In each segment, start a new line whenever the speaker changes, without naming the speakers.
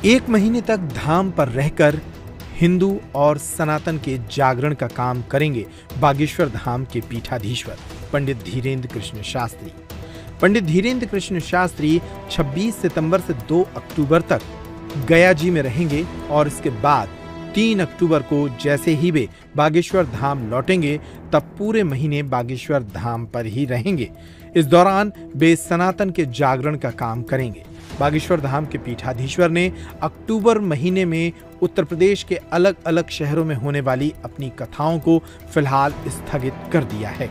एक महीने तक धाम पर रहकर हिंदू और सनातन के जागरण का काम करेंगे बागेश्वर धाम के पीठाधीश्वर पंडित धीरेन्द्र कृष्ण शास्त्री। पंडित धीरेन्द्र कृष्ण शास्त्री 26 सितंबर से 2 अक्टूबर तक गया जी में रहेंगे और इसके बाद 3 अक्टूबर को जैसे ही वे बागेश्वर धाम लौटेंगे तब पूरे महीने बागेश्वर धाम पर ही रहेंगे। इस दौरान वे सनातन के जागरण का काम करेंगे। बागेश्वर धाम के पीठाधीश्वर ने अक्टूबर महीने में उत्तर प्रदेश के अलग अलग शहरों में होने वाली अपनी कथाओं को फिलहाल स्थगित कर दिया है।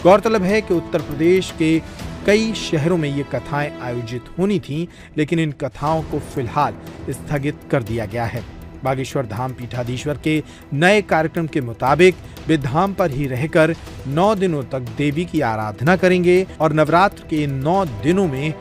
गौरतलब है कि उत्तर प्रदेश के कई शहरों में ये कथाएं आयोजित होनी थीं, लेकिन इन कथाओं को फिलहाल स्थगित कर दिया गया है। बागेश्वर धाम पीठाधीश्वर के नए कार्यक्रम के मुताबिक वे धाम पर ही रहकर 9 दिनों तक देवी की आराधना करेंगे और नवरात्र के 9 दिनों में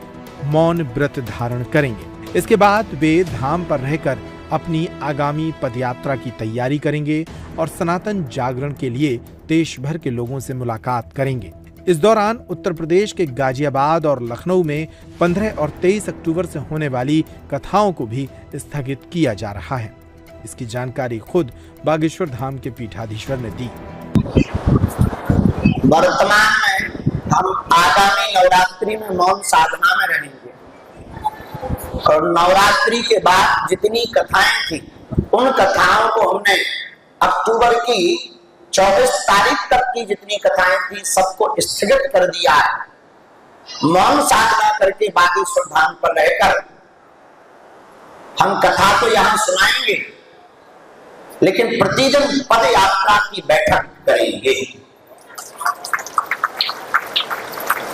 मौन व्रत धारण करेंगे। इसके बाद वे धाम पर रहकर अपनी आगामी पदयात्रा की तैयारी करेंगे और सनातन जागरण के लिए देश भर के लोगों से मुलाकात करेंगे। इस दौरान उत्तर प्रदेश के गाजियाबाद और लखनऊ में 15 और 23 अक्टूबर से होने वाली कथाओं को भी स्थगित किया जा रहा है। इसकी जानकारी खुद बागेश्वर धाम के पीठाधीश्वर ने दी।
वर्तमान में हम आगामी नवरात्रि में मौन साधना में रहेंगे और नवरात्रि के बाद जितनी कथाएं थी उन कथाओं को हमने अक्टूबर की 24 तारीख तक की जितनी कथाएं थी सबको स्थगित कर दिया है। मौन साधना करके बागेश्वर धाम पर रहकर हम कथा तो यहाँ सुनाएंगे, लेकिन प्रतिदिन पद यात्रा की बैठक करेंगे।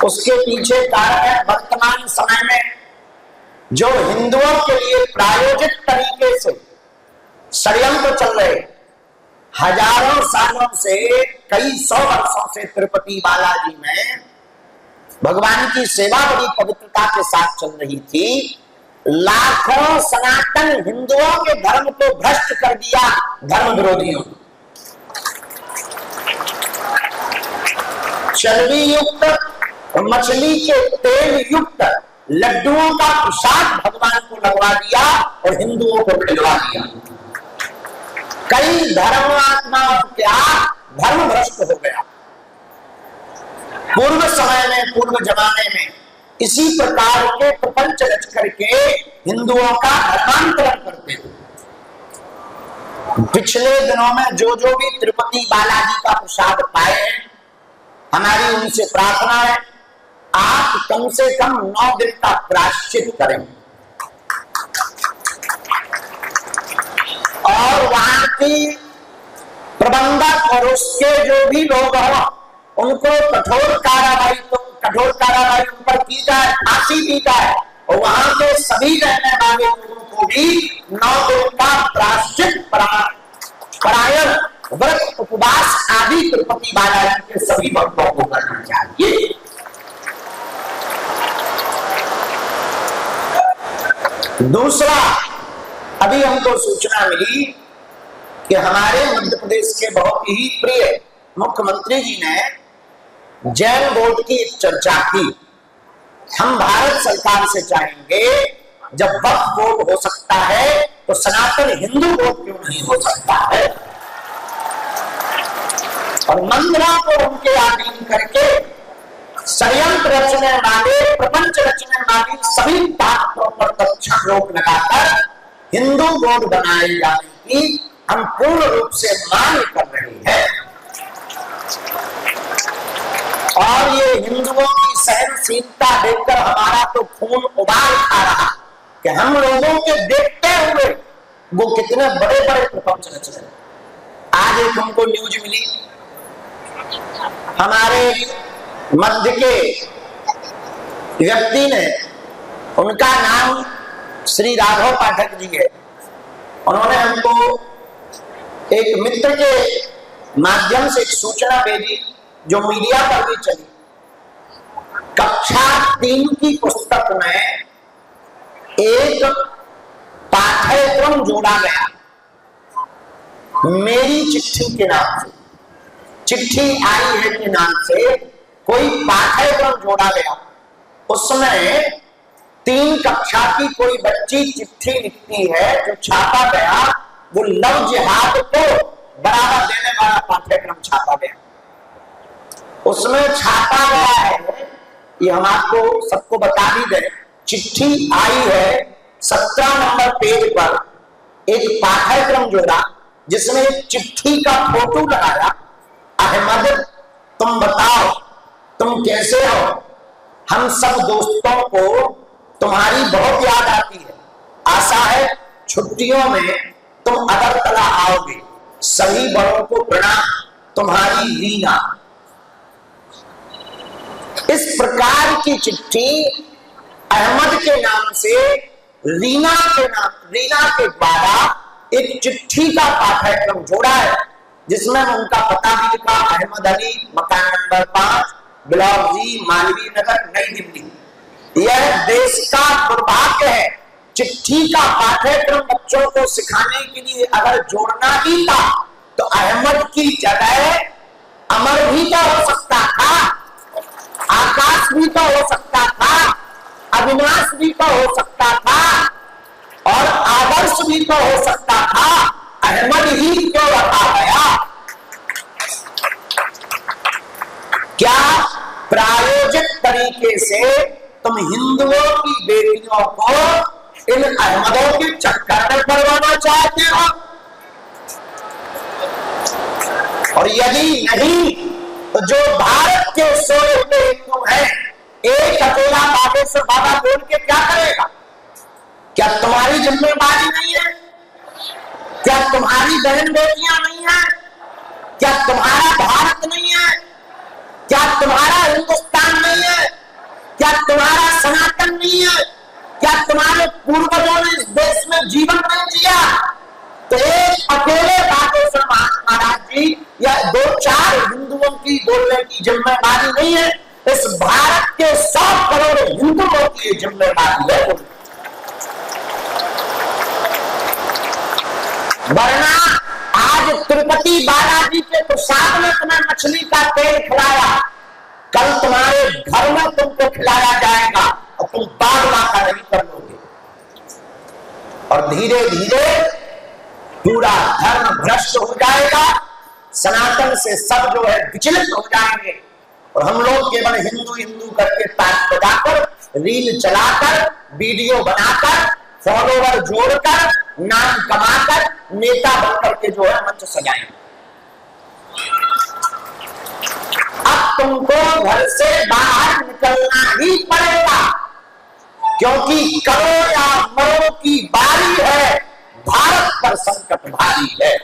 उसके पीछे कारण है वर्तमान समय में जो हिंदुओं के लिए प्रायोजित तरीके से षड्यंत्र चल रहे, हजारों सालों से कई 100 वर्षों से तिरुपति बालाजी में भगवान की सेवा बड़ी पवित्रता के साथ चल रही थी। लाखों सनातन हिंदुओं के धर्म को भ्रष्ट कर दिया धर्म विरोधियों। चर्बी युक्त मछली के तेल युक्त लड्डुओं का प्रसाद भगवान को लगवा दिया और हिंदुओं को खिलवा दिया। कई धर्मात्माओं क्या धर्म भ्रष्ट हो गया। पूर्व समय में, पूर्व जमाने में इसी प्रकार के प्रपंच रच करके हिंदुओं का धर्मांतरण करते थे। पिछले दिनों में जो भी तिरुपति बालाजी का प्रसाद पाए हैं, हमारी उनसे प्रार्थना है आप कम से कम 9 दिन का प्रायश्चित करें और वहां की प्रबंधक और उसके जो भी लोग हों उनको कठोर कार्रवाई उन पर की जाए, फांसी दी जाए और वहां के सभी रहने वाले लोगों को भी 9 दिन का प्रायश्चित परायण व्रत उपवास आदि तिरुपति बालाजी के सभी भक्तों को करना चाहिए। दूसरा, अभी हमको सूचना मिली कि हमारे मध्य प्रदेश के बहुत ही प्रिय मुख्यमंत्री जी ने जैन बोर्ड की चर्चा की। हम भारत सरकार से चाहेंगे जब वक्फ बोर्ड हो सकता है तो सनातन हिंदू बोर्ड क्यों नहीं हो सकता है, और मंदिरों को उनके अधीन करके षड्यंत्र रचने वाले, प्रपंच रचने वाली सभी ताकतों पर तत्क्षण रोक लगाकर हिंदू बोर्ड बनाए जाने की हम पूर्ण रूप से मांग कर रहे हैं। और ये हिंदुओं की सहनशीलता देखकर हमारा तो खून उबाल आ रहा कि हम लोगों के देखते हुए वो कितने बड़े बड़े प्रपंच रच रहे। आज एक हमको न्यूज मिली, हमारे मध्य के व्यक्ति ने, उनका नाम श्री राघव पाठक जी है, उन्होंने हमको एक मित्र के माध्यम से एक सूचना भेजी जो मीडिया पर भी चली। कक्षा 3 की पुस्तक में एक पाठ्यक्रम जोड़ा गया मेरी चिट्ठी के नाम से। चिट्ठी आई है के नाम से कोई पाठ्यक्रम जोड़ा गया। उसमें 3 कक्षा की कोई बच्ची चिट्ठी लिखती है, जो छापा गया वो लव जिहाद को बढ़ावा देने वाला पाठ्यक्रम छापा गया। उसमें छापा गया है, ये हम आपको सबको बता भी दें, चिट्ठी आई है 17 नंबर पेज पर एक पाठ्यक्रम जोड़ा, जिसमें एक चिट्ठी का फोटो लगाया। अहमद, तुम बताओ तुम कैसे हो? हम सब दोस्तों को तुम्हारी बहुत याद आती है। आशा है छुट्टियों में तुम अगरतला आओगे। सभी बड़ों को प्रणाम, तुम्हारी रीना। इस प्रकार की चिट्ठी अहमद के नाम से रीना के द्वारा एक चिट्ठी का पाठ्यक्रम जोड़ा है, जिसमें उनका पता भी लिखा, अहमद अली, मकान नंबर 5, ब्लॉक जी, मालवीय नगर, नई दिल्ली। यह देश का दुर्भाग्य है। चिट्ठी का पाठ्यक्रम बच्चों को सिखाने के लिए अगर जोड़ना ही था तो अहमद की जगह अमर भी तो हो सकता था, आकाश भी तो हो सकता था, अविनाश भी तो हो सकता था, और आदर्श भी तो हो सकता था। अहमद ही क्यों रखा गया? क्या प्रायोजिक तरीके से तुम हिंदुओं की बेटियों को इन अहमदों के चक्कर में पड़वाना चाहते हो? और यदि नहीं तो जो भारत के सोए हुए हिंदू हैं, एक अकेला बागेश्वर बाबा बोल के क्या करेगा? क्या तुम्हारी जिम्मेदारी नहीं है? क्या तुम्हारी बहन बेटियां नहीं है? क्या तुम्हारा भारत नहीं है? क्या तुम्हारा हिंदुस्तान नहीं है? क्या तुम्हारा सनातन नहीं है? क्या तुम्हारे पूर्वजों ने इस देश में जीवन नहीं जिया? तो एक अकेले बागेश्वर महाराज जी या 2-4 हिंदुओं की बोलने की जिम्मेदारी नहीं है। इस भारत के 100 करोड़ हिंदुओं की जिम्मेदारी है। वरना आज तिरुपति बालाजी के प्रसाद में तुम्हें मछली का तेल खिलाया, कल तुम्हारे घर में तुमको खिलाया जाएगा और तुम बाग माता नहीं कर लोगे। और धीरे धीरे पूरा धर्म भ्रष्ट हो जाएगा, सनातन से सब जो है विचलित हो जाएंगे, और हम लोग केवल हिंदू हिंदू करके ताक बजाकर, रील चलाकर, वीडियो बनाकर, फॉलोवर जोड़कर, नाम कमाकर, नेता बनकर के जो है मंच सजाएंगे। अब तुमको घर से बाहर निकलना ही पड़ेगा, क्योंकि करो या मरो की बारी है। भारत पर संकट भारी है।